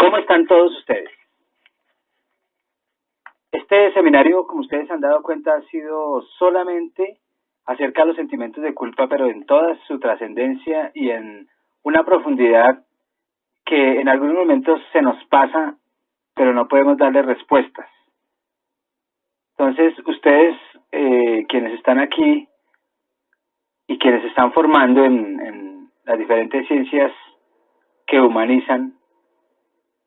¿Cómo están todos ustedes? Este seminario, como ustedes se han dado cuenta, ha sido solamente acerca de los sentimientos de culpa, pero en toda su trascendencia y en una profundidad que en algunos momentos se nos pasa, pero no podemos darle respuestas. Entonces, ustedes, quienes están aquí y quienes se están formando en las diferentes ciencias que humanizan,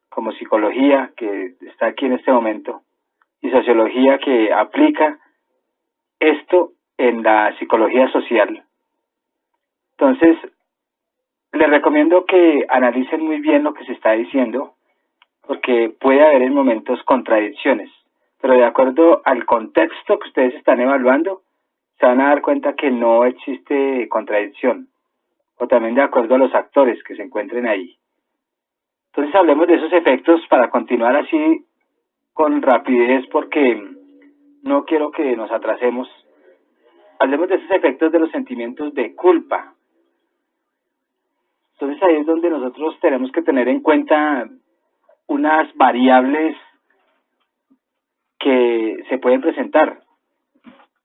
como psicología, que está aquí en este momento, y sociología, que aplica esto en la psicología social. Entonces, les recomiendo que analicen muy bien lo que se está diciendo, porque puede haber en momentos contradicciones, pero de acuerdo al contexto que ustedes están evaluando, se van a dar cuenta que no existe contradicción, o también de acuerdo a los actores que se encuentren ahí. Entonces hablemos de esos efectos para continuar así con rapidez, porque no quiero que nos atrasemos. Hablemos de esos efectos de los sentimientos de culpa. Entonces ahí es donde nosotros tenemos que tener en cuenta unas variables que se pueden presentar.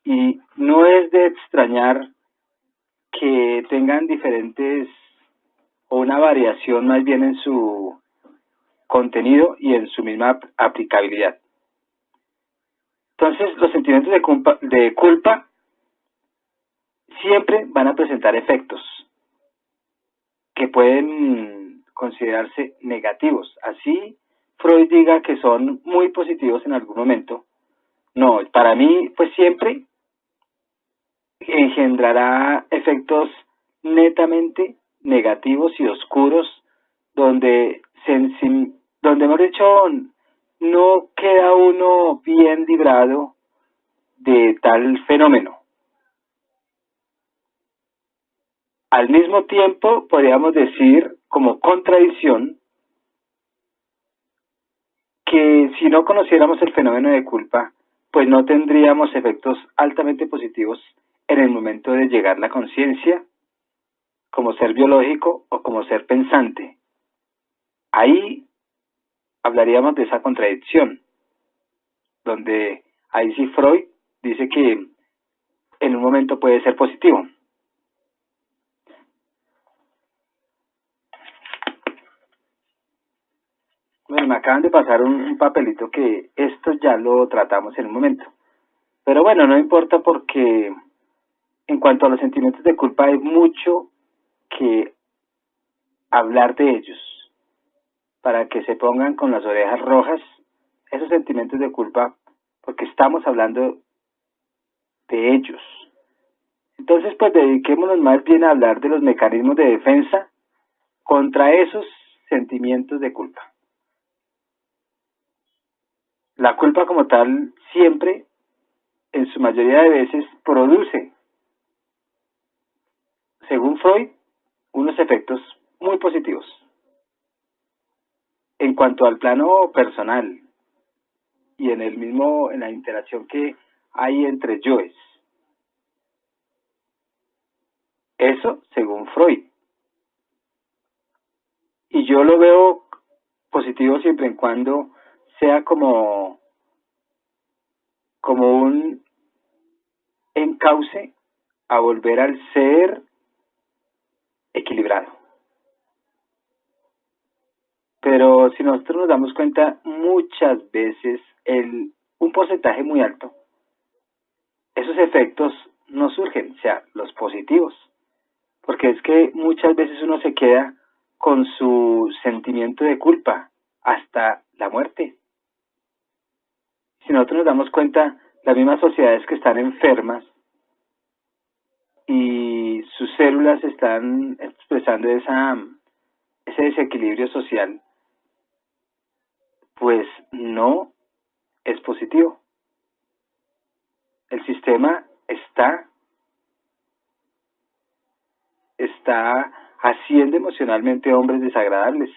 Y no es de extrañar que tengan diferentes o una variación más bien en su contenido y en su misma aplicabilidad. Entonces, los sentimientos de culpa siempre van a presentar efectos que pueden considerarse negativos. Así Freud diga que son muy positivos en algún momento. No, para mí, pues siempre engendrará efectos netamente negativos y oscuros, donde hemos dicho, no queda uno bien librado de tal fenómeno. Al mismo tiempo, podríamos decir, como contradicción, que si no conociéramos el fenómeno de culpa, pues no tendríamos efectos altamente positivos en el momento de llegar a la conciencia, como ser biológico o como ser pensante. Ahí hablaríamos de esa contradicción, donde ahí sí Freud dice que en un momento puede ser positivo. Bueno, me acaban de pasar un papelito que esto ya lo tratamos en un momento. Pero bueno, no importa, porque en cuanto a los sentimientos de culpa hay mucho que hablar de ellos, para que se pongan con las orejas rojas esos sentimientos de culpa, porque estamos hablando de ellos. Entonces, pues dediquémonos más bien a hablar de los mecanismos de defensa contra esos sentimientos de culpa. La culpa como tal siempre, en su mayoría de veces, produce, según Freud, unos efectos muy positivos. En cuanto al plano personal y en la interacción que hay entre yoes. Eso según Freud. Y yo lo veo positivo siempre en cuando sea como un encauce a volver al ser equilibrado. Pero si nosotros nos damos cuenta, muchas veces un porcentaje muy alto, esos efectos no surgen, o sea, los positivos. Porque es que muchas veces uno se queda con su sentimiento de culpa hasta la muerte. Si nosotros nos damos cuenta, las mismas sociedades que están enfermas y sus células están expresando ese desequilibrio social, pues no es positivo. El sistema está haciendo emocionalmente hombres desagradables,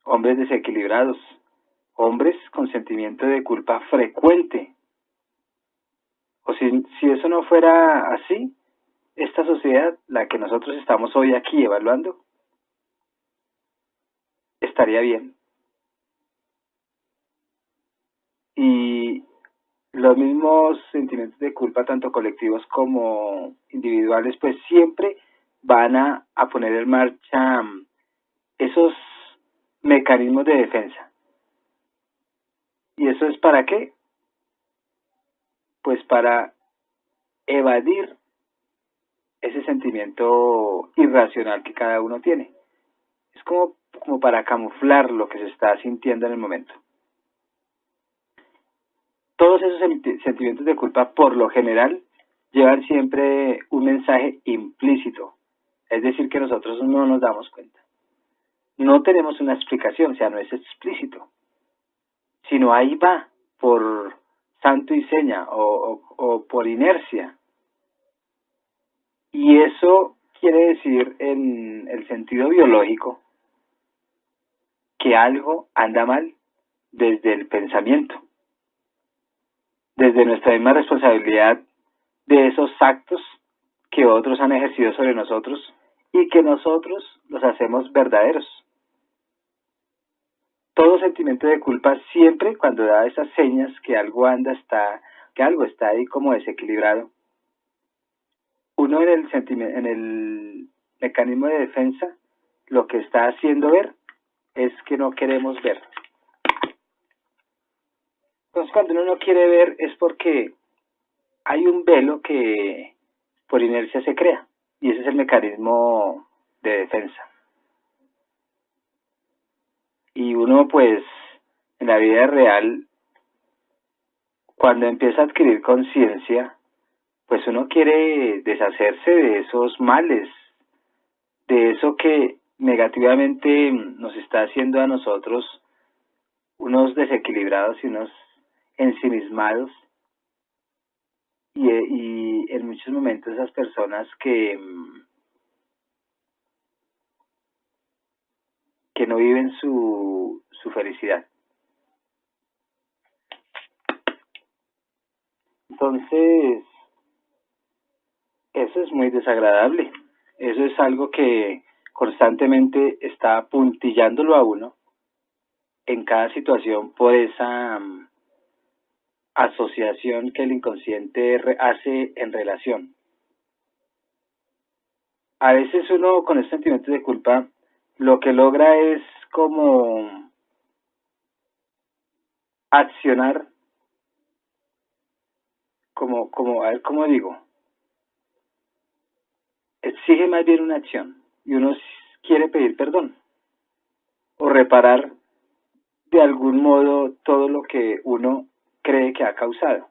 hombres desequilibrados, hombres con sentimiento de culpa frecuente. O si eso no fuera así, esta sociedad, la que nosotros estamos hoy aquí evaluando, estaría bien. Y los mismos sentimientos de culpa, tanto colectivos como individuales, pues siempre van a poner en marcha esos mecanismos de defensa. ¿Y eso es para qué? Pues para evadir ese sentimiento irracional que cada uno tiene. Es como para camuflar lo que se está sintiendo en el momento. Todos esos sentimientos de culpa, por lo general, llevan siempre un mensaje implícito. Es decir, que nosotros no nos damos cuenta. No tenemos una explicación, o sea, no es explícito. Sino ahí va, por santo y seña, o por inercia. Y eso quiere decir, en el sentido biológico, que algo anda mal desde el pensamiento, desde nuestra misma responsabilidad de esos actos que otros han ejercido sobre nosotros y que nosotros los hacemos verdaderos. Todo sentimiento de culpa siempre, cuando da esas señas que algo que algo está ahí como desequilibrado, uno en el mecanismo de defensa lo que está haciendo ver es que no queremos ver. Entonces, cuando uno no quiere ver es porque hay un velo que por inercia se crea, y ese es el mecanismo de defensa. Y uno, pues, en la vida real, cuando empieza a adquirir conciencia, pues uno quiere deshacerse de esos males, de eso que negativamente nos está haciendo a nosotros unos desequilibrados y unos ensimismados, y en muchos momentos esas personas que no viven su felicidad. Entonces, eso es muy desagradable. Eso es algo que constantemente está puntillándolo a uno en cada situación por esa asociación que el inconsciente hace en relación. A veces uno con este sentimiento de culpa lo que logra es como accionar, a ver cómo digo, exige más bien una acción y uno quiere pedir perdón o reparar de algún modo todo lo que uno cree que ha causado.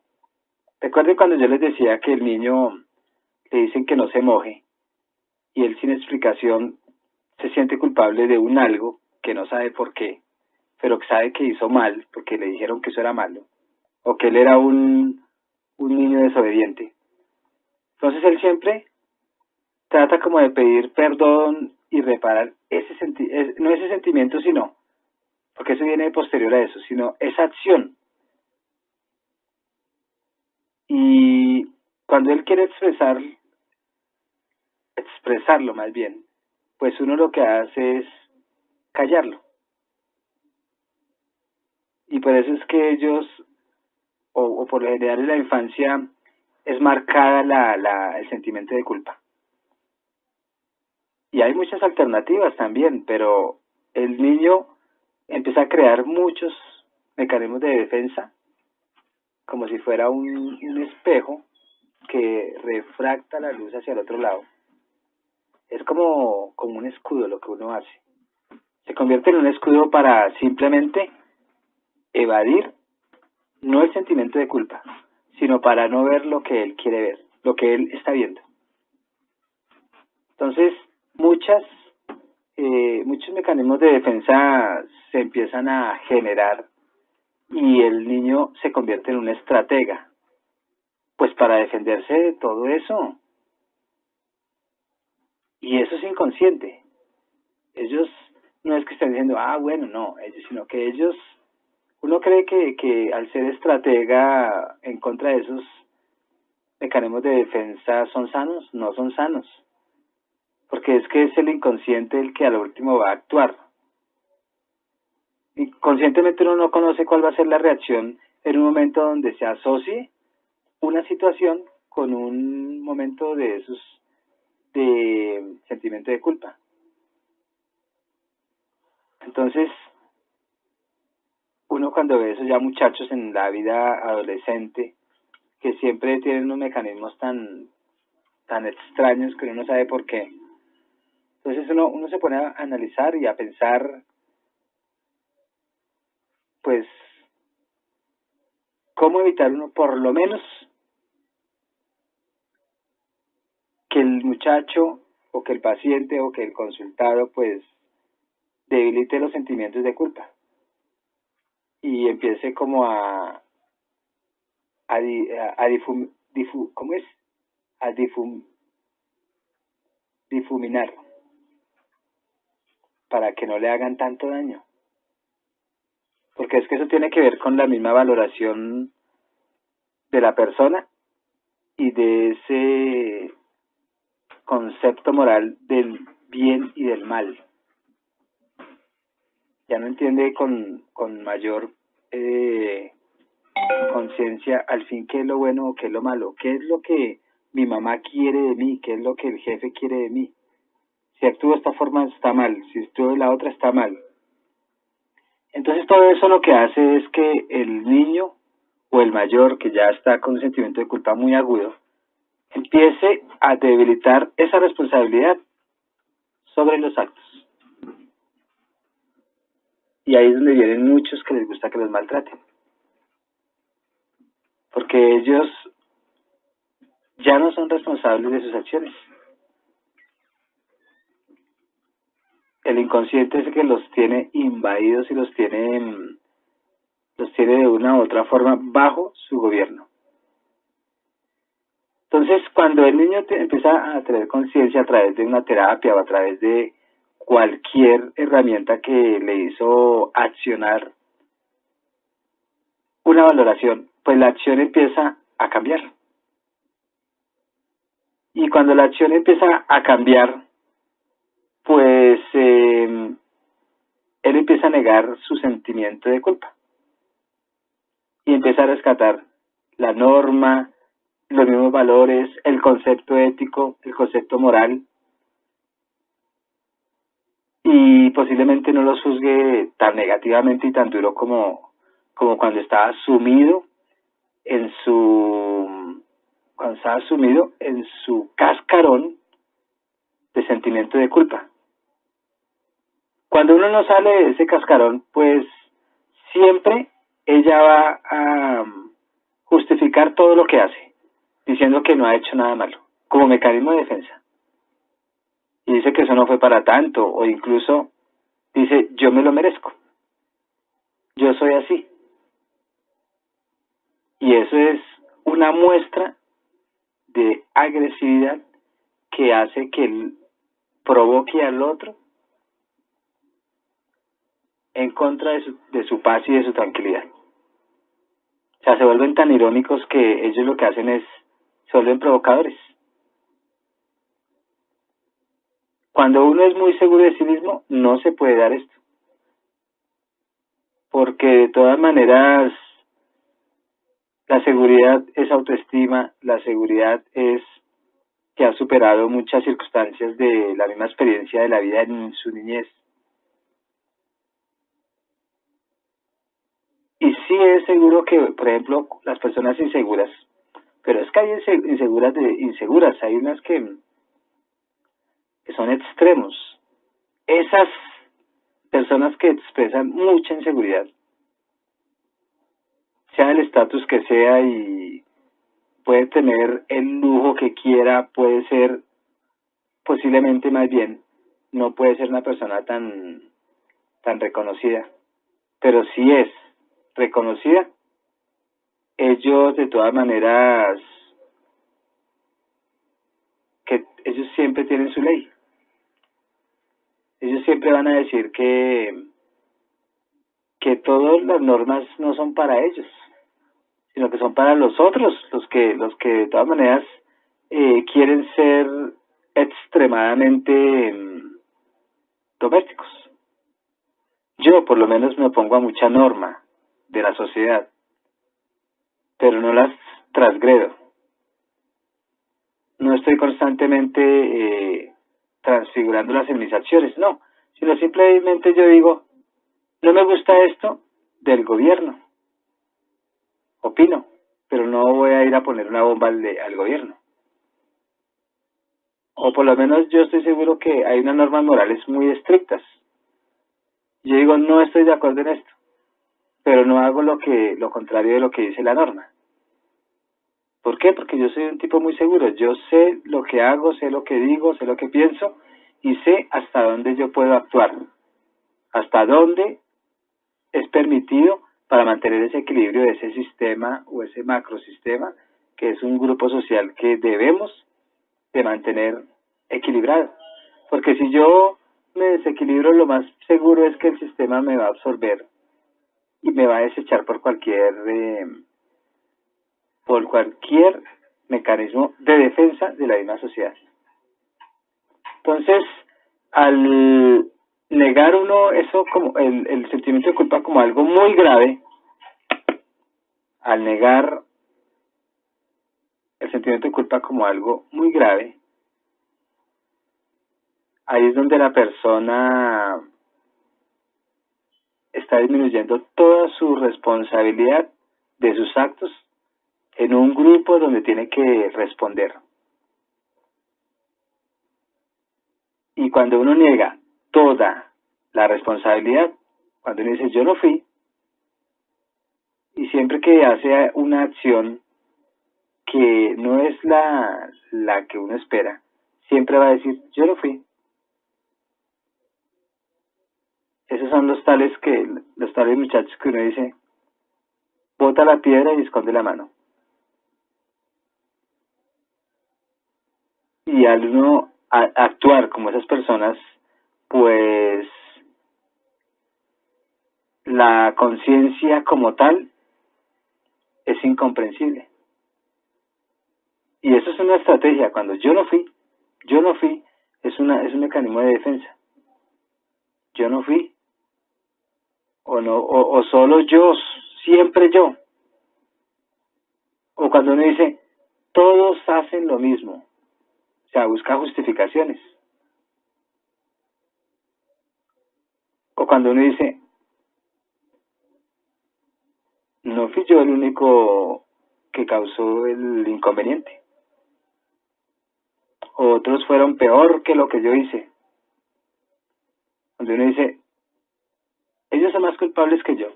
Recuerden cuando yo les decía que el niño le dicen que no se moje y él sin explicación se siente culpable de un algo que no sabe por qué, pero que sabe que hizo mal porque le dijeron que eso era malo o que él era un niño desobediente. Entonces él siempre trata como de pedir perdón y reparar no ese sentimiento, sino, porque eso viene posterior a eso, sino esa acción. Y cuando él quiere expresarlo más bien, pues uno lo que hace es callarlo. Y por eso es que ellos, o por lo general en la infancia, es marcada el sentimiento de culpa. Y hay muchas alternativas también, pero el niño empieza a crear muchos mecanismos de defensa, como si fuera un espejo que refracta la luz hacia el otro lado. Es como un escudo lo que uno hace. Se convierte en un escudo para simplemente evadir, no el sentimiento de culpa, sino para no ver lo que él quiere ver, lo que él está viendo. Entonces, muchos mecanismos de defensa se empiezan a generar y el niño se convierte en un estratega, pues para defenderse de todo eso. Y eso es inconsciente. Ellos no es que estén diciendo, bueno, no, sino que ellos, uno cree que al ser estratega en contra de esos mecanismos de defensa son sanos, no son sanos. Porque es que es el inconsciente el que al último va a actuar. Y conscientemente uno no conoce cuál va a ser la reacción en un momento donde se asocie una situación con un momento de esos de sentimiento de culpa. Entonces, uno cuando ve esos ya muchachos en la vida adolescente, que siempre tienen unos mecanismos tan extraños que uno no sabe por qué, entonces uno se pone a analizar y a pensar, pues, cómo evitar uno, por lo menos, que el muchacho o que el paciente o que el consultado, pues, debilite los sentimientos de culpa y empiece como a ¿cómo es? A difuminar para que no le hagan tanto daño. Porque es que eso tiene que ver con la misma valoración de la persona y de ese concepto moral del bien y del mal. Ya no entiende con mayor conciencia al fin qué es lo bueno o qué es lo malo, qué es lo que mi mamá quiere de mí, qué es lo que el jefe quiere de mí. Si actúo de esta forma está mal, si actúo de la otra está mal. Entonces todo eso lo que hace es que el niño o el mayor que ya está con un sentimiento de culpa muy agudo, empiece a debilitar esa responsabilidad sobre los actos. Y ahí es donde vienen muchos que les gusta que los maltraten. Porque ellos ya no son responsables de sus acciones. El inconsciente es el que los tiene invadidos y los tiene de una u otra forma bajo su gobierno. Entonces, cuando el niño empieza a tener conciencia a través de una terapia o a través de cualquier herramienta que le hizo accionar una valoración, pues la acción empieza a cambiar. Y cuando la acción empieza a cambiar, pues él empieza a negar su sentimiento de culpa y empieza a rescatar la norma, los mismos valores, el concepto ético, el concepto moral, y posiblemente no los juzgue tan negativamente y tan duro como cuando estaba sumido en su cascarón de sentimiento de culpa. Cuando uno no sale de ese cascarón, pues siempre ella va a justificar todo lo que hace, diciendo que no ha hecho nada malo, como mecanismo de defensa. Y dice que eso no fue para tanto, o incluso dice, yo me lo merezco, yo soy así. Y eso es una muestra de agresividad que hace que él provoque al otro en contra de su paz y de su tranquilidad. O sea, se vuelven tan irónicos que ellos lo que hacen es, se vuelven provocadores. Cuando uno es muy seguro de sí mismo, no se puede dar esto. Porque de todas maneras, la seguridad es autoestima, la seguridad es que ha superado muchas circunstancias de la misma experiencia de la vida en su niñez. Y sí es seguro que, por ejemplo, las personas inseguras, pero es que hay inseguras, hay unas que son extremos. Esas personas que expresan mucha inseguridad, sea el estatus que sea y puede tener el lujo que quiera, puede ser posiblemente más bien, no puede ser una persona tan reconocida, pero si es reconocida, ellos de todas maneras, que ellos siempre tienen su ley. Ellos siempre van a decir que todas las normas no son para ellos, sino que son para los otros, los que de todas maneras quieren ser extremadamente domésticos. Yo por lo menos me opongo a mucha norma de la sociedad, pero no las transgredo. No estoy constantemente transfigurándolas en mis acciones, no, sino simplemente yo digo, no me gusta esto del gobierno, opino, pero no voy a ir a poner una bomba al gobierno. O por lo menos yo estoy seguro que hay unas normas morales muy estrictas. Yo digo, no estoy de acuerdo en esto, pero no hago lo contrario de lo que dice la norma. ¿Por qué? Porque yo soy un tipo muy seguro. Yo sé lo que hago, sé lo que digo, sé lo que pienso y sé hasta dónde yo puedo actuar. Hasta dónde es permitido para mantener ese equilibrio de ese sistema o ese macrosistema que es un grupo social que debemos de mantener equilibrado. Porque si yo me desequilibro, lo más seguro es que el sistema me va a absorber y me va a desechar por cualquier mecanismo de defensa de la misma sociedad. Entonces, al negar uno eso como el sentimiento de culpa como algo muy grave, al negar el sentimiento de culpa como algo muy grave, ahí es donde la persona está disminuyendo toda su responsabilidad de sus actos en un grupo donde tiene que responder. Y cuando uno niega toda la responsabilidad, cuando uno dice yo no fui, y siempre que hace una acción que no es la que uno espera, siempre va a decir yo no fui. Esos son los tales muchachos que uno dice, bota la piedra y esconde la mano. Y al uno actuar como esas personas, pues la conciencia como tal es incomprensible. Y eso es una estrategia. Cuando yo no fui, es un mecanismo de defensa. Yo no fui, o solo yo, siempre yo. O cuando uno dice, todos hacen lo mismo, o sea, busca justificaciones. O cuando uno dice, no fui yo el único que causó el inconveniente. Otros fueron peor que lo que yo hice. Cuando uno dice, ellos son más culpables que yo.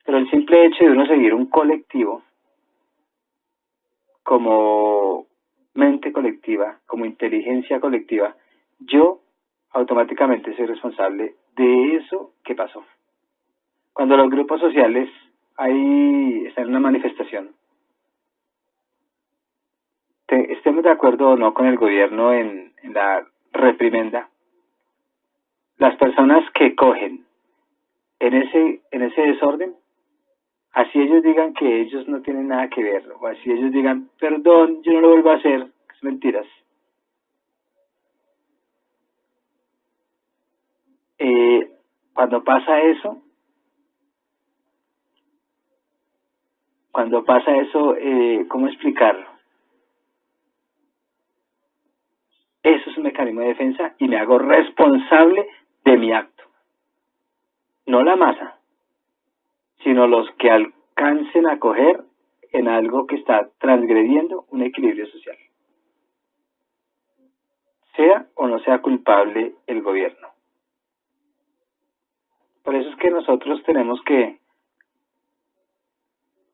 Pero el simple hecho de uno seguir un colectivo como mente colectiva, como inteligencia colectiva, yo automáticamente soy responsable de eso que pasó. Cuando los grupos sociales están en una manifestación, estemos de acuerdo o no con el gobierno en la reprimenda, las personas que cogen en ese desorden, así ellos digan que ellos no tienen nada que ver, o así ellos digan, perdón, yo no lo vuelvo a hacer, es mentiras. Cuando pasa eso, ¿cómo explicarlo? Eso es un mecanismo de defensa y me hago responsable de mi acto. No la masa, sino los que alcancen a coger en algo que está transgrediendo un equilibrio social. Sea o no sea culpable el gobierno. Por eso es que nosotros tenemos que,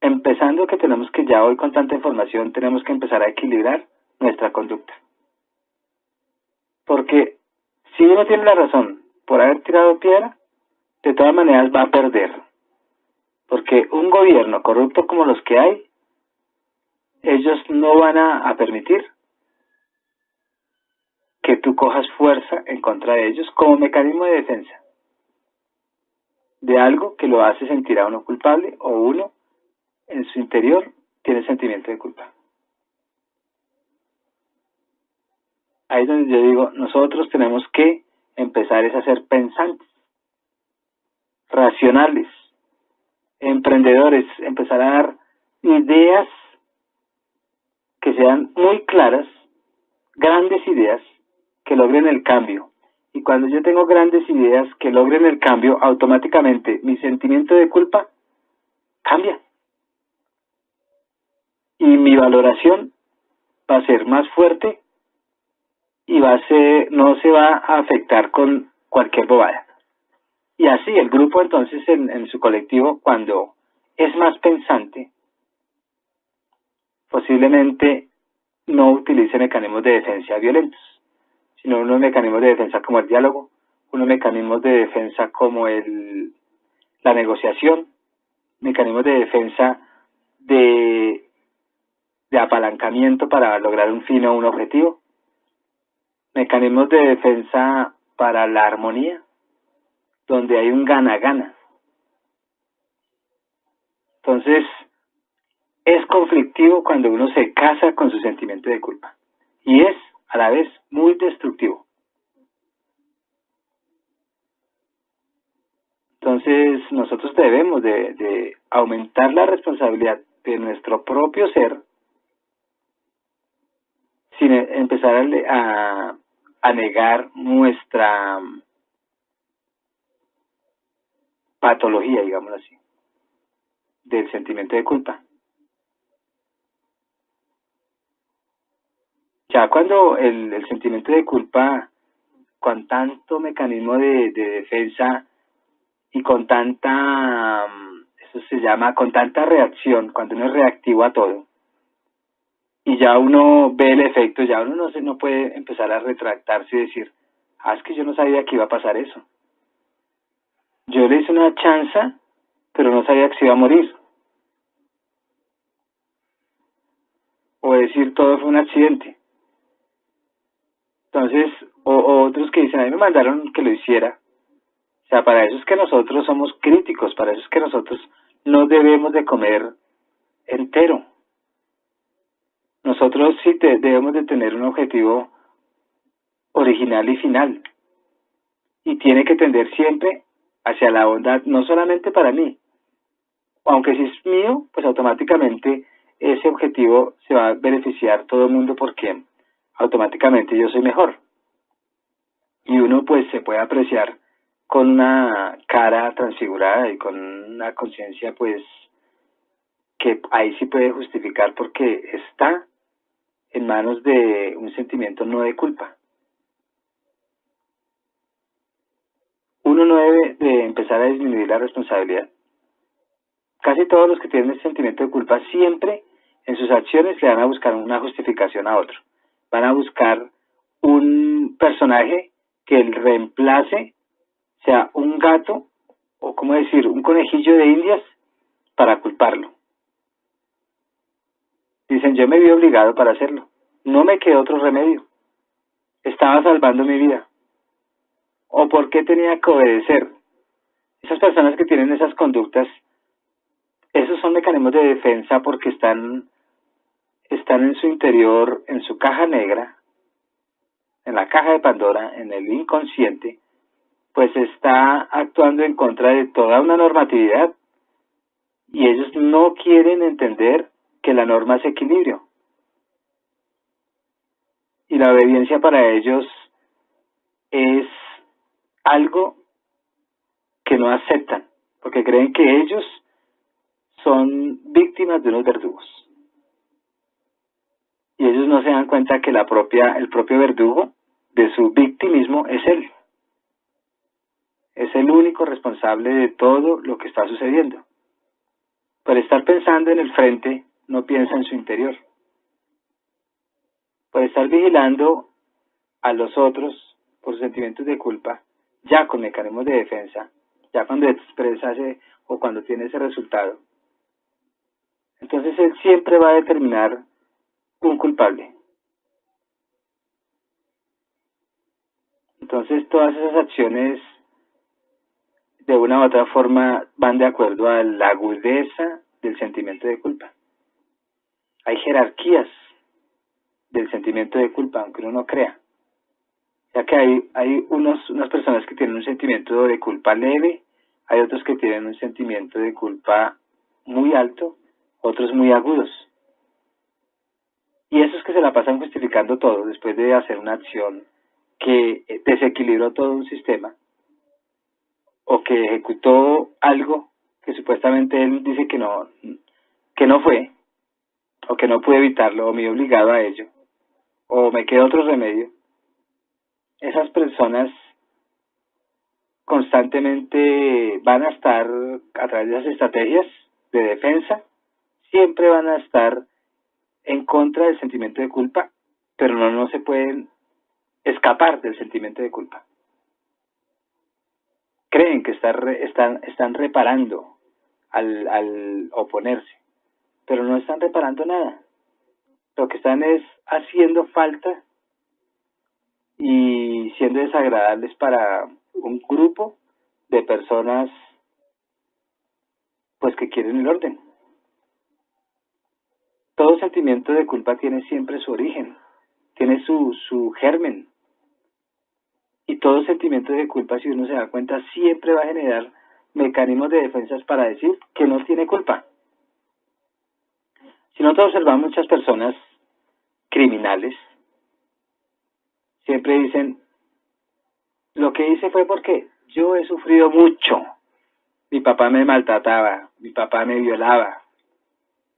empezando que tenemos que ya hoy con tanta información, tenemos que empezar a equilibrar nuestra conducta. Porque si uno tiene la razón por haber tirado piedra, de todas maneras va a perder. Porque un gobierno corrupto como los que hay, ellos no van a permitir que tú cojas fuerza en contra de ellos como mecanismo de defensa de algo que lo hace sentir a uno culpable o uno en su interior tiene sentimiento de culpa. Ahí es donde yo digo, nosotros tenemos que empezar a ser pensantes, racionales, emprendedores, empezar a dar ideas que sean muy claras, grandes ideas que logren el cambio. Y cuando yo tengo grandes ideas que logren el cambio, automáticamente mi sentimiento de culpa cambia. Y mi valoración va a ser más fuerte y no se va a afectar con cualquier bobada. Y así el grupo entonces en su colectivo, cuando es más pensante, posiblemente no utilice mecanismos de defensa violentos, sino unos mecanismos de defensa como el diálogo, unos mecanismos de defensa como la negociación, mecanismos de defensa de apalancamiento para lograr un fin o un objetivo, mecanismos de defensa para la armonía, donde hay un gana-gana. Entonces, es conflictivo cuando uno se casa con su sentimiento de culpa. Y es, a la vez, muy destructivo. Entonces, nosotros debemos de aumentar la responsabilidad de nuestro propio ser sin empezar a negar nuestra patología, digámoslo así, del sentimiento de culpa. Ya cuando el sentimiento de culpa, con tanto mecanismo de defensa y con tanta, eso se llama, con tanta reacción, cuando uno es reactivo a todo, y ya uno ve el efecto, ya uno no puede empezar a retractarse y decir, es que yo no sabía que iba a pasar eso. Yo le hice una chanza, pero no sabía que se iba a morir. O decir, todo fue un accidente. Entonces, o otros que dicen, a mí me mandaron que lo hiciera. O sea, para eso es que nosotros somos críticos, para eso es que nosotros no debemos de comer entero. Nosotros sí debemos de tener un objetivo original y final. Y tiene que tender siempre hacia la bondad, no solamente para mí. Aunque si es mío, pues automáticamente ese objetivo se va a beneficiar todo el mundo porque automáticamente yo soy mejor. Y uno pues se puede apreciar con una cara transfigurada y con una conciencia pues que ahí sí puede justificar porque está en manos de un sentimiento no de culpa. Uno no debe de empezar a disminuir la responsabilidad. Casi todos los que tienen el sentimiento de culpa siempre en sus acciones le van a buscar una justificación a otro. Van a buscar un personaje que el reemplace, sea un gato o, como decir, un conejillo de indias para culparlo. Dicen, yo me vi obligado para hacerlo. No me quedó otro remedio. Estaba salvando mi vida. ¿O por qué tenía que obedecer? Esas personas que tienen esas conductas, esos son mecanismos de defensa porque están en su interior, en su caja negra, en la caja de Pandora, en el inconsciente, pues está actuando en contra de toda una normatividad y ellos no quieren entender que la norma es equilibrio. Y la obediencia para ellos es algo que no aceptan, porque creen que ellos son víctimas de unos verdugos. Y ellos no se dan cuenta que el propio verdugo de su victimismo es él. Es el único responsable de todo lo que está sucediendo. Por estar pensando en el frente, no piensa en su interior. Por estar vigilando a los otros por sentimientos de culpa, ya con mecanismos de defensa, ya cuando expresa o cuando tiene ese resultado, entonces él siempre va a determinar un culpable. Entonces todas esas acciones de una u otra forma van de acuerdo a la agudeza del sentimiento de culpa. Hay jerarquías del sentimiento de culpa, aunque uno no crea. Ya que hay unas personas que tienen un sentimiento de culpa leve, hay otros que tienen un sentimiento de culpa muy alto otros muy agudos. Y esos que se la pasan justificando todo después de hacer una acción que desequilibró todo un sistema o que ejecutó algo que supuestamente él dice que no fue, o que no pude evitarlo, o me he obligado a ello, o me queda otro remedio. Esas personas constantemente van a estar, a través de esas estrategias de defensa, siempre van a estar en contra del sentimiento de culpa, pero no se pueden escapar del sentimiento de culpa. Creen que están reparando al oponerse, pero no están reparando nada. Lo que están es haciendo falta y siendo desagradables para un grupo de personas pues que quieren el orden. Todo sentimiento de culpa tiene siempre su origen, tiene su germen. Y todo sentimiento de culpa, si uno se da cuenta, siempre va a generar mecanismos de defensas para decir que no tiene culpa. Si nosotros observamos muchas personas criminales, siempre dicen, lo que hice fue porque yo he sufrido mucho. Mi papá me maltrataba, mi papá me violaba,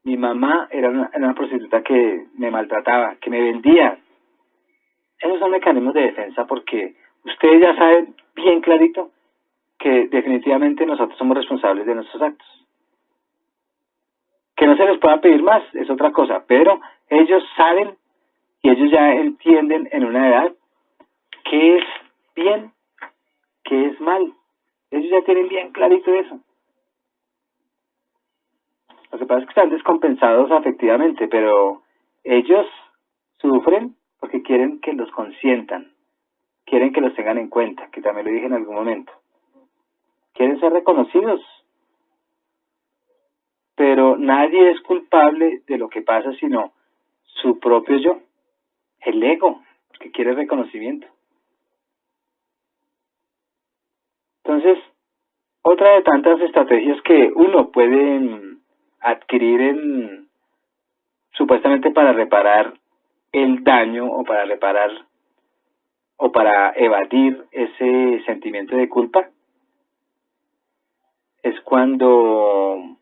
mi mamá era una prostituta que me maltrataba, que me vendía. Esos son mecanismos de defensa porque ustedes ya saben bien clarito que definitivamente nosotros somos responsables de nuestros actos. Que no se les pueda pedir más es otra cosa, pero ellos saben y ellos ya entienden en una edad qué es bien, qué es mal. Ellos ya tienen bien clarito eso. Lo que pasa es que están descompensados afectivamente, pero ellos sufren porque quieren que los consientan, quieren que los tengan en cuenta, que también lo dije en algún momento. Quieren ser reconocidos, pero nadie es culpable de lo que pasa sino su propio yo, el ego, que quiere reconocimiento. Entonces, otra de tantas estrategias que uno puede adquirir supuestamente para reparar el daño o para reparar o para evadir ese sentimiento de culpa es cuando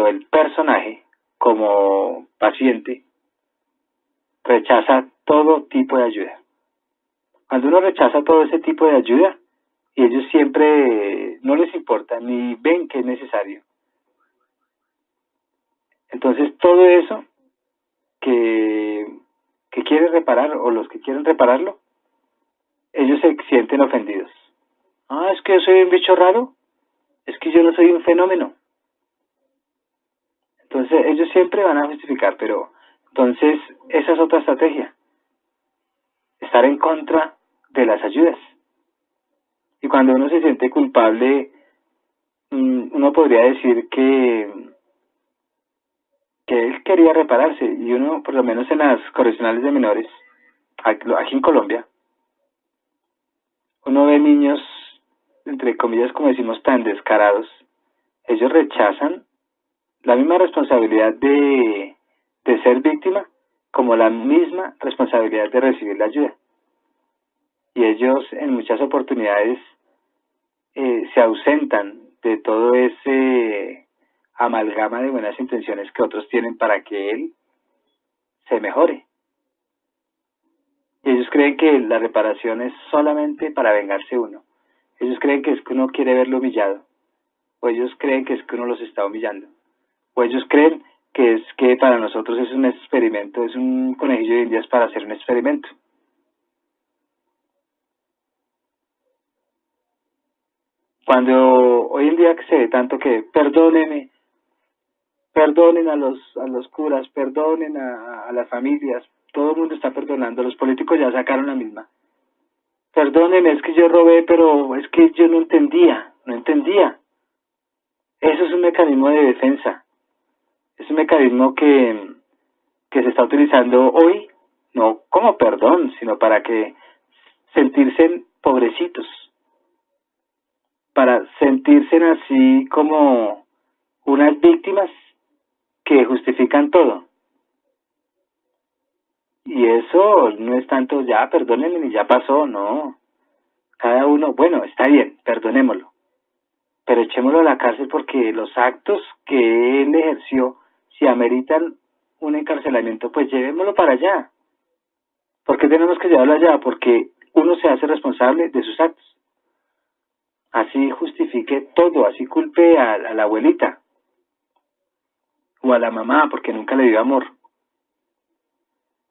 el personaje como paciente rechaza todo tipo de ayuda. Cuando uno rechaza todo ese tipo de ayuda y ellos siempre no les importa ni ven que es necesario, entonces todo eso que quiere reparar o los que quieren repararlo, ellos se sienten ofendidos. Ah, es que yo soy un bicho raro, es que yo no soy un fenómeno. Entonces ellos siempre van a justificar, pero entonces esa es otra estrategia, estar en contra de las ayudas. Y cuando uno se siente culpable, uno podría decir que él quería repararse, y uno, por lo menos en las correccionales de menores, aquí en Colombia, uno ve niños, entre comillas, como decimos, tan descarados. Ellos rechazan la misma responsabilidad de ser víctima como la misma responsabilidad de recibir la ayuda. Y ellos en muchas oportunidades se ausentan de todo ese amalgama de buenas intenciones que otros tienen para que él se mejore. Y ellos creen que la reparación es solamente para vengarse uno. Ellos creen que es que uno quiere verlo humillado. O ellos creen que es que uno los está humillando. O ellos creen que es que para nosotros es un experimento, es un conejillo de indias para hacer un experimento. Cuando hoy en día que se ve tanto que perdonen a los curas, perdonen a las familias, todo el mundo está perdonando, los políticos ya sacaron la misma. Perdónenme, es que yo robé, pero es que yo no entendía. Eso es un mecanismo de defensa. Es un mecanismo que se está utilizando hoy, no como perdón, sino para que sentirse pobrecitos, para sentirse así como unas víctimas que justifican todo. Y eso no es tanto, ya, perdónenme, ni ya pasó, no. Cada uno, bueno, está bien, perdonémoslo, pero echémoslo a la cárcel porque los actos que él ejerció, si ameritan un encarcelamiento, pues llevémoslo para allá. ¿Por qué tenemos que llevarlo allá? Porque uno se hace responsable de sus actos. Así justifique todo, así culpe a la abuelita o a la mamá porque nunca le dio amor.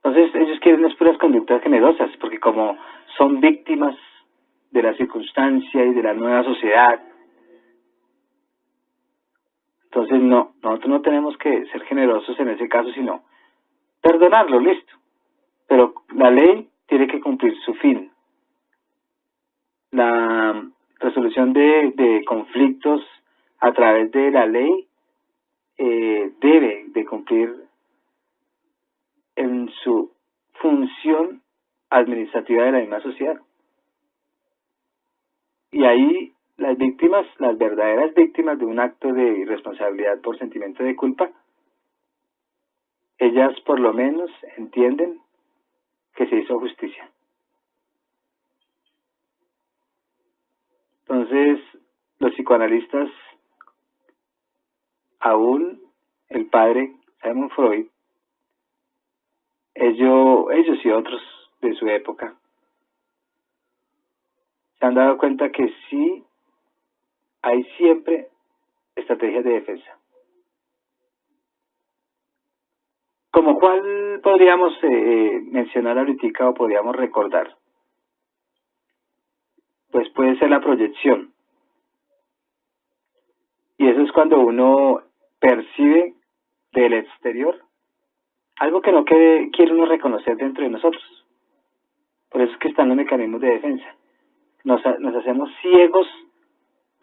Entonces ellos quieren las puras conductas generosas, porque como son víctimas de la circunstancia y de la nueva sociedad, entonces no, nosotros no tenemos que ser generosos en ese caso, sino perdonarlo, listo. Pero la ley tiene que cumplir su fin. La resolución de conflictos a través de la ley debe de cumplir en su función administrativa de la misma sociedad. Y ahí las víctimas, las verdaderas víctimas de un acto de irresponsabilidad por sentimiento de culpa, ellas por lo menos entienden que se hizo justicia. Entonces, los psicoanalistas, aún el padre Sigmund Freud, ellos y otros de su época, se han dado cuenta que sí hay siempre estrategias de defensa. ¿Como cuál podríamos mencionar ahorita o podríamos recordar? Pues puede ser la proyección. Y eso es cuando uno percibe del exterior algo que no quiere uno reconocer dentro de nosotros. Por eso es que están los mecanismos de defensa. Nos hacemos ciegos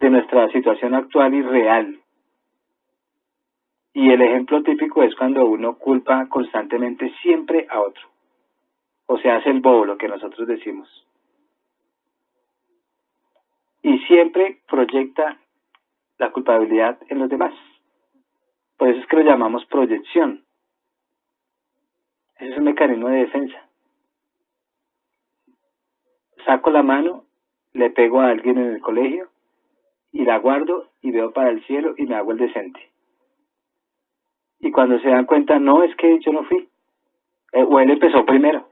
de nuestra situación actual y real. Y el ejemplo típico es cuando uno culpa constantemente siempre a otro. O sea, hace el bobo, lo que nosotros decimos. Y siempre proyecta la culpabilidad en los demás. Por eso es que lo llamamos proyección. Ese es un mecanismo de defensa. Saco la mano, le pego a alguien en el colegio y la guardo y veo para el cielo y me hago el decente. Y cuando se dan cuenta, no, es que yo no fui. O él empezó primero.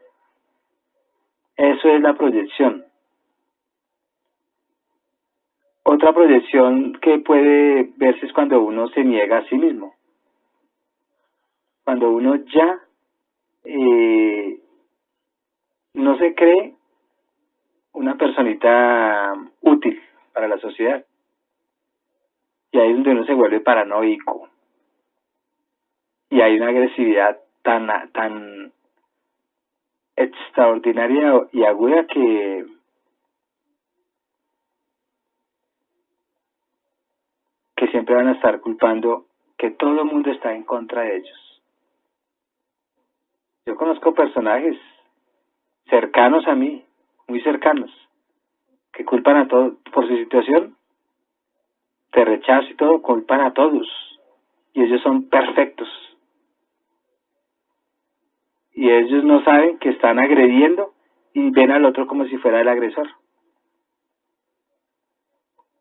Eso es la proyección. Otra proyección que puede verse es cuando uno se niega a sí mismo. Cuando uno ya no se cree una personita útil para la sociedad. Y ahí es donde uno se vuelve paranoico. Y hay una agresividad tan extraordinaria y aguda que siempre van a estar culpando que todo el mundo está en contra de ellos. Yo conozco personajes cercanos a mí, muy cercanos, que culpan a todos por su situación, de rechazo y todo, culpan a todos. Y ellos son perfectos. Y ellos no saben que están agrediendo y ven al otro como si fuera el agresor.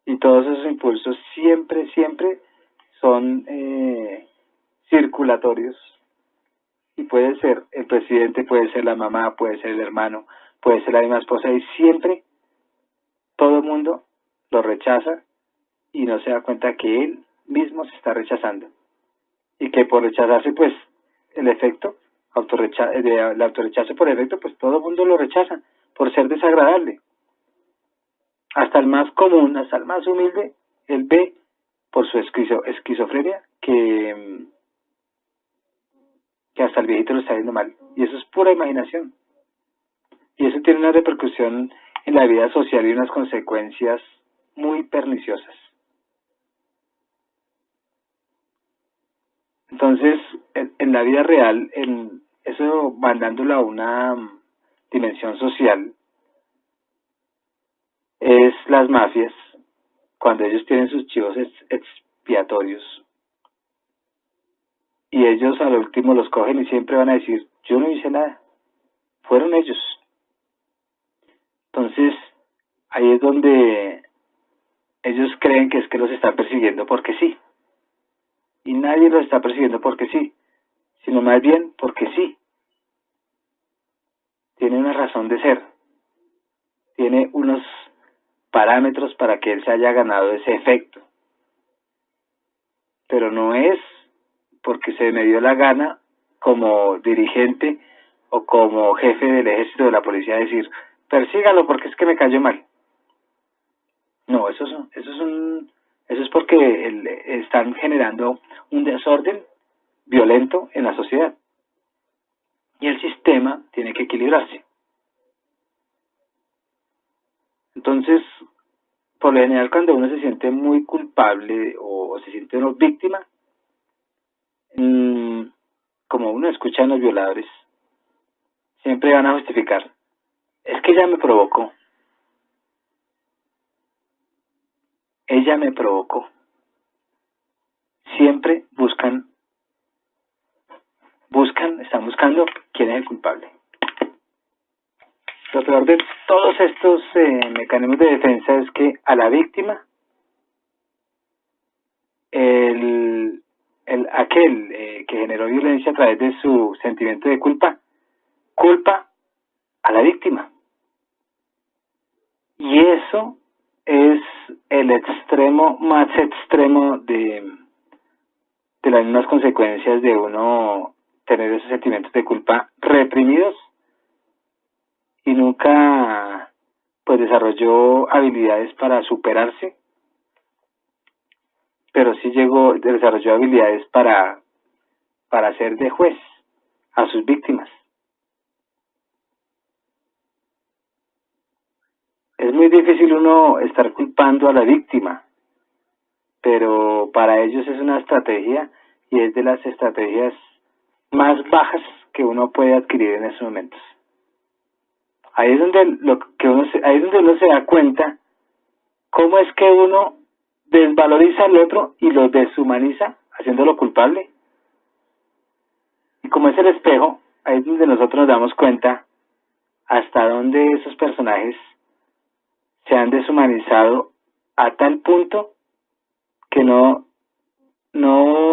Y todos esos impulsos siempre son circulatorios. Y puede ser el presidente, puede ser la mamá, puede ser el hermano, puede ser la misma esposa. Y siempre todo el mundo lo rechaza y no se da cuenta que él mismo se está rechazando. Y que por rechazarse, pues, el efecto, el autorrechazo por efecto, pues todo el mundo lo rechaza por ser desagradable. Hasta el más común, hasta el más humilde, él ve por su esquizofrenia que hasta el viejito lo está viendo mal. Y eso es pura imaginación. Y eso tiene una repercusión en la vida social y unas consecuencias muy perniciosas. Entonces, en la vida real, eso mandándolo a una dimensión social, es las mafias, cuando ellos tienen sus chivos expiatorios, y ellos al último los cogen y siempre van a decir, yo no hice nada, fueron ellos. Entonces, ahí es donde ellos creen que es que los están persiguiendo porque sí, y nadie los está persiguiendo porque sí, sino más bien porque sí. Tiene una razón de ser, tiene unos parámetros para que él se haya ganado ese efecto, pero no es porque se me dio la gana como dirigente o como jefe del ejército de la policía decir, persígalo porque es que me cayó mal. No, eso es porque están generando un desorden violento en la sociedad y el sistema tiene que equilibrarse. Entonces, por lo general, cuando uno se siente muy culpable o se siente uno víctima, como uno escucha a los violadores, siempre van a justificar, es que ella me provocó. Siempre están buscando quién es el culpable. Lo peor de todos estos mecanismos de defensa es que a la víctima, aquel que generó violencia a través de su sentimiento de culpa a la víctima. Y eso es el extremo más extremo de las mismas consecuencias de uno tener esos sentimientos de culpa reprimidos y nunca pues desarrolló habilidades para superarse, pero sí desarrolló habilidades para ser de juez a sus víctimas. Es muy difícil uno estar culpando a la víctima, pero para ellos es una estrategia y es de las estrategias más bajas que uno puede adquirir en esos momentos. Ahí es donde uno se da cuenta cómo es que uno desvaloriza al otro y lo deshumaniza haciéndolo culpable. Y como es el espejo, ahí es donde nosotros nos damos cuenta hasta dónde esos personajes se han deshumanizado a tal punto que no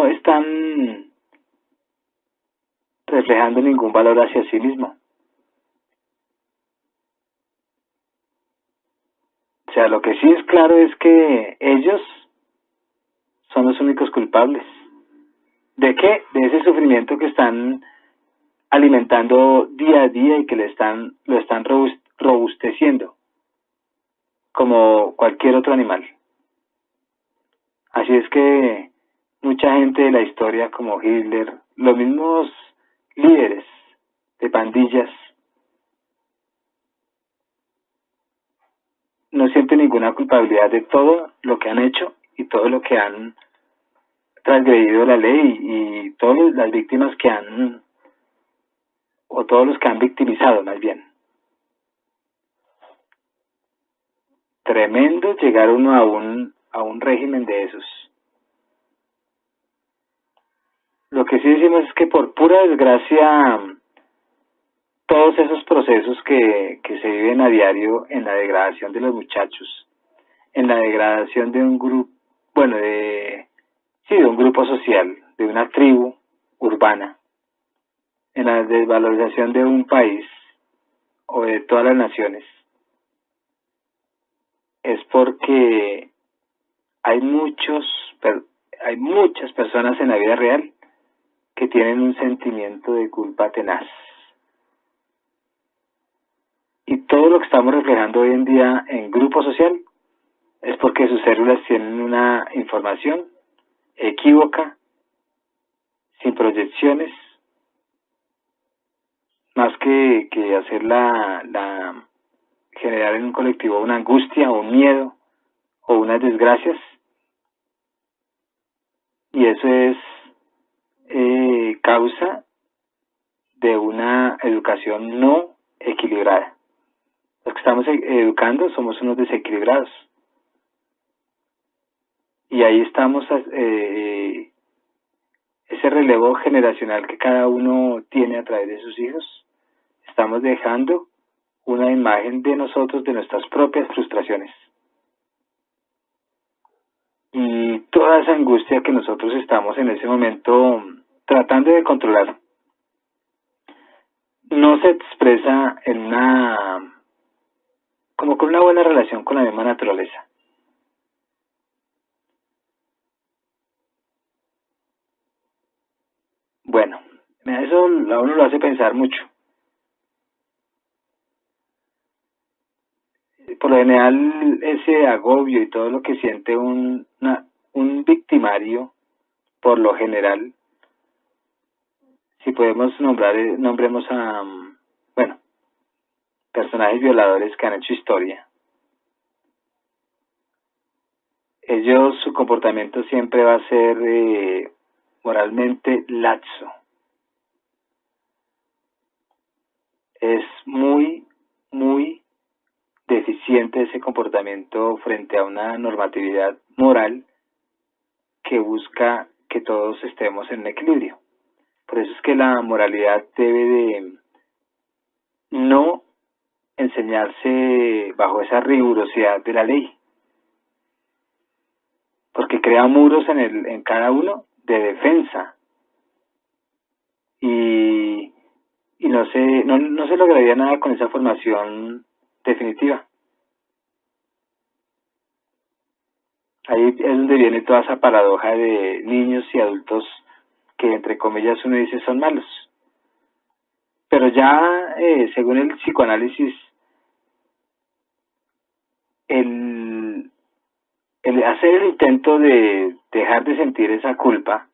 están reflejando ningún valor hacia sí mismo. O sea, lo que sí es claro es que ellos son los únicos culpables. ¿De qué? De ese sufrimiento que están alimentando día a día y que lo están robusteciendo como cualquier otro animal. Así es que mucha gente de la historia como Hitler, los mismos líderes de pandillas, no sienten ninguna culpabilidad de todo lo que han hecho y todo lo que han transgredido la ley y todas las víctimas que han, o todos los que han victimizado más bien. Tremendo llegar uno a un régimen de esos. Lo que sí decimos es que por pura desgracia, todos esos procesos que se viven a diario en la degradación de los muchachos, en la degradación de un grupo, bueno, de un grupo social, de una tribu urbana, en la desvalorización de un país o de todas las naciones, es porque hay muchas personas en la vida real que tienen un sentimiento de culpa tenaz. Y todo lo que estamos reflejando hoy en día en grupo social es porque sus células tienen una información equívoca, sin proyecciones, más que hacer generar en un colectivo una angustia o un miedo o unas desgracias. Y eso es causa de una educación no equilibrada. Los que estamos educando somos unos desequilibrados. Y ahí estamos ese relevo generacional que cada uno tiene a través de sus hijos, estamos dejando una imagen de nosotros, de nuestras propias frustraciones. Y toda esa angustia que nosotros estamos en ese momento tratando de controlar, no se expresa en como con una buena relación con la misma naturaleza. Bueno, eso a uno lo hace pensar mucho. Por lo general, ese agobio y todo lo que siente un victimario, por lo general, si podemos nombrar, nombremos a, bueno, personajes violadores que han hecho historia. Ellos, su comportamiento siempre va a ser moralmente laxo. Es muy, muy deficiente ese comportamiento frente a una normatividad moral que busca que todos estemos en equilibrio. Por eso es que la moralidad debe de no enseñarse bajo esa rigurosidad de la ley, porque crea muros en cada uno de defensa y no se lograría nada con esa formación definitiva. Ahí es donde viene toda esa paradoja de niños y adultos que entre comillas uno dice son malos. Pero ya según el psicoanálisis, el hacer el intento de dejar de sentir esa culpa,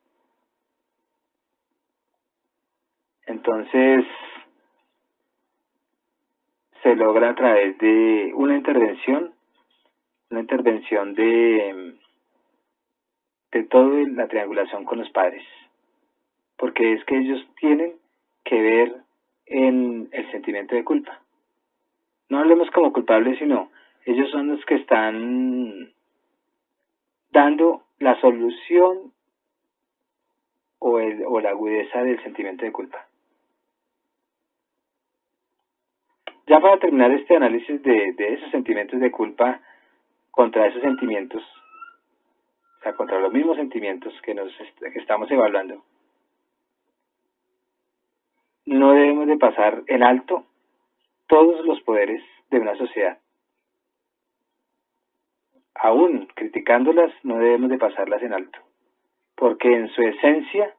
entonces se logra a través de una intervención de todo la triangulación con los padres, porque es que ellos tienen que ver en el sentimiento de culpa. No hablemos como culpables, sino ellos son los que están dando la solución o la agudeza del sentimiento de culpa. Ya para terminar este análisis de esos sentimientos de culpa contra esos sentimientos, o sea, contra los mismos sentimientos que estamos evaluando, no debemos de pasar en alto todos los poderes de una sociedad. Aún criticándolas, no debemos de pasarlas en alto, porque en su esencia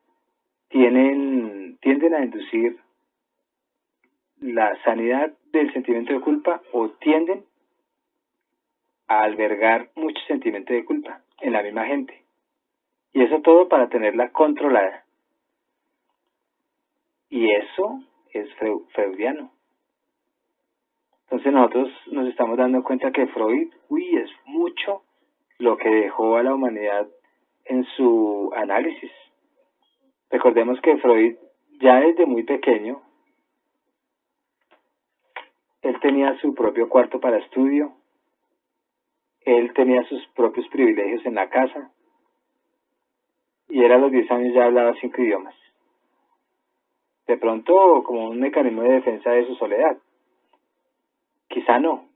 tienden a inducir la sanidad del sentimiento de culpa o tienden a albergar mucho sentimiento de culpa en la misma gente. Y eso todo para tenerla controlada. Y eso es freudiano. Entonces nosotros nos estamos dando cuenta que Freud, es mucho lo que dejó a la humanidad en su análisis. Recordemos que Freud ya desde muy pequeño, él tenía su propio cuarto para estudio, él tenía sus propios privilegios en la casa, y él a los 10 años ya hablaba 5 idiomas. De pronto como un mecanismo de defensa de su soledad. Quizá no.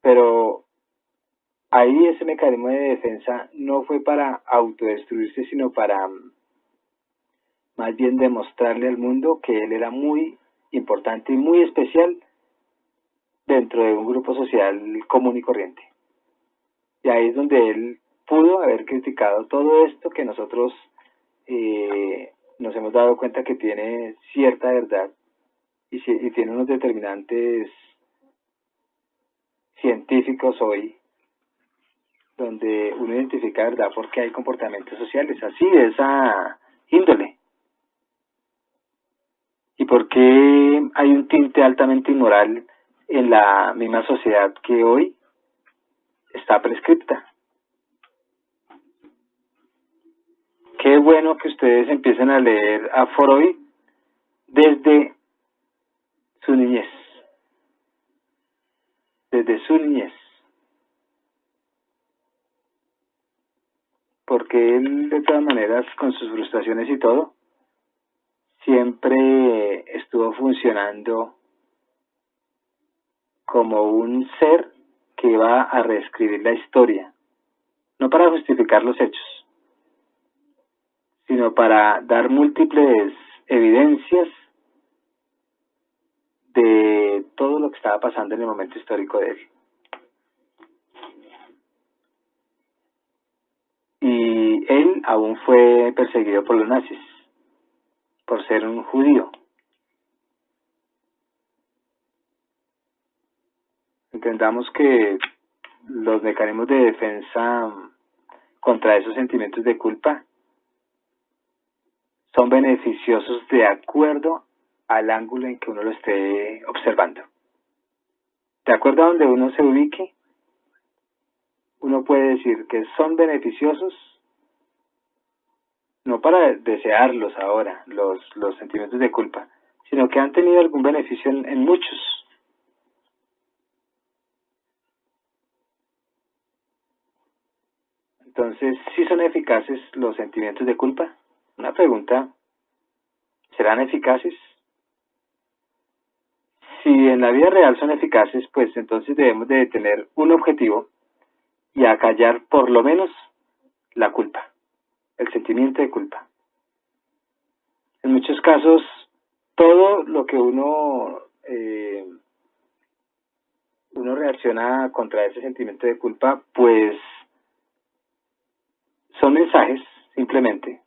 Pero ahí ese mecanismo de defensa no fue para autodestruirse, sino para más bien demostrarle al mundo que él era muy importante y muy especial dentro de un grupo social común y corriente. Y ahí es donde él pudo haber criticado todo esto que nosotros nos hemos dado cuenta que tiene cierta verdad y tiene unos determinantes científicos hoy, donde uno identifica verdad porque hay comportamientos sociales así de esa índole. ¿Y por qué hay un tinte altamente inmoral en la misma sociedad que hoy está prescripta? Qué bueno que ustedes empiecen a leer a Freud desde su niñez. Desde su niñez. Porque porque él de todas maneras con sus frustraciones y todo, siempre estuvo funcionando como un ser que iba a reescribir la historia, no para justificar los hechos, sino para dar múltiples evidencias de todo lo que estaba pasando en el momento histórico de él. Y él aún fue perseguido por los nazis, por ser un judío. Entendamos que los mecanismos de defensa contra esos sentimientos de culpa son beneficiosos de acuerdo al ángulo en que uno lo esté observando. De acuerdo a donde uno se ubique, uno puede decir que son beneficiosos, no para desearlos ahora, los sentimientos de culpa, sino que han tenido algún beneficio en muchos. Entonces, ¿sí son eficaces los sentimientos de culpa? Una pregunta, ¿serán eficaces? Si en la vida real son eficaces, pues entonces debemos de tener un objetivo y acallar por lo menos la culpa, el sentimiento de culpa. En muchos casos, todo lo que uno reacciona contra ese sentimiento de culpa, pues son mensajes simplemente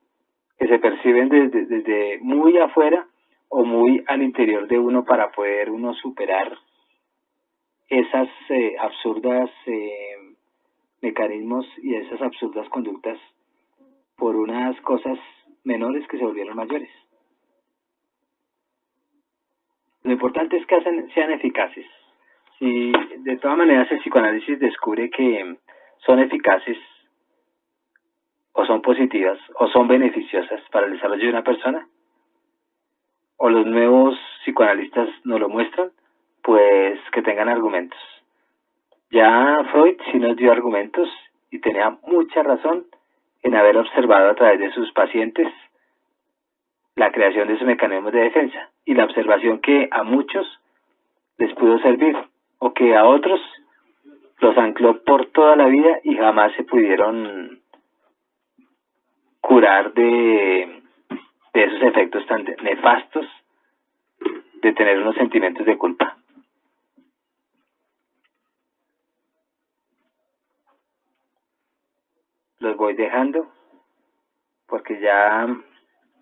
que se perciben desde muy afuera o muy al interior de uno para poder uno superar esas absurdas mecanismos y esas absurdas conductas por unas cosas menores que se volvieron mayores. Lo importante es que sean eficaces. Si de todas maneras el psicoanálisis descubre que son eficaces o son positivas o son beneficiosas para el desarrollo de una persona, o los nuevos psicoanalistas nos lo muestran, pues que tengan argumentos. Ya Freud sí nos dio argumentos y tenía mucha razón en haber observado a través de sus pacientes la creación de sus mecanismos de defensa y la observación que a muchos les pudo servir o que a otros los ancló por toda la vida y jamás se pudieron curar de esos efectos tan nefastos de tener unos sentimientos de culpa. Los voy dejando porque ya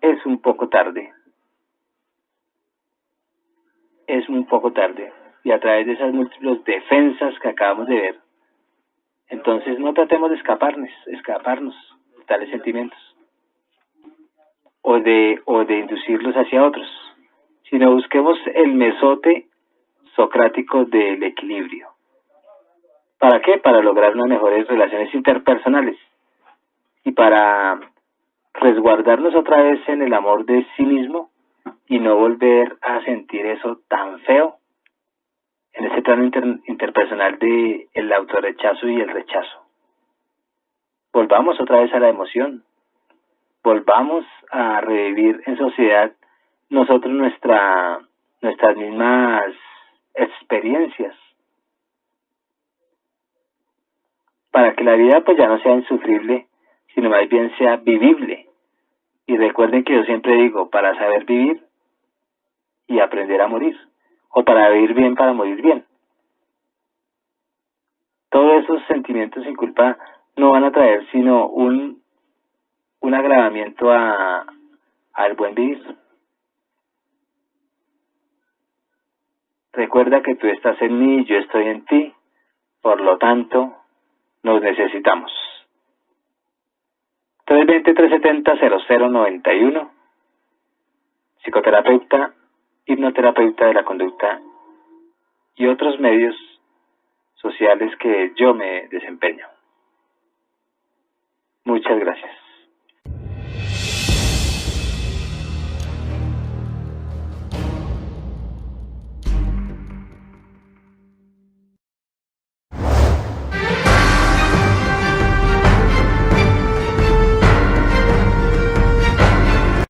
es un poco tarde. Es un poco tarde. Y a través de esas múltiples defensas que acabamos de ver, entonces no tratemos de escaparnos de tales sentimientos o de inducirlos hacia otros, sino busquemos el mesote socrático del equilibrio. ¿Para qué? Para lograr unas mejores relaciones interpersonales y para resguardarnos otra vez en el amor de sí mismo y no volver a sentir eso tan feo en ese plano interpersonal de el autorrechazo y el rechazo. Volvamos otra vez a la emoción, volvamos a revivir en sociedad nosotros nuestras mismas experiencias, para que la vida pues ya no sea insufrible, sino más bien sea vivible. Y recuerden que yo siempre digo, para saber vivir y aprender a morir, o para vivir bien para morir bien. Todos esos sentimientos sin culpa no van a traer sino un agravamiento al buen vivir. Recuerda que tú estás en mí y yo estoy en ti, por lo tanto, nos necesitamos. 320-370-0091, psicoterapeuta, hipnoterapeuta de la conducta y otros medios sociales que yo me desempeño. Muchas gracias.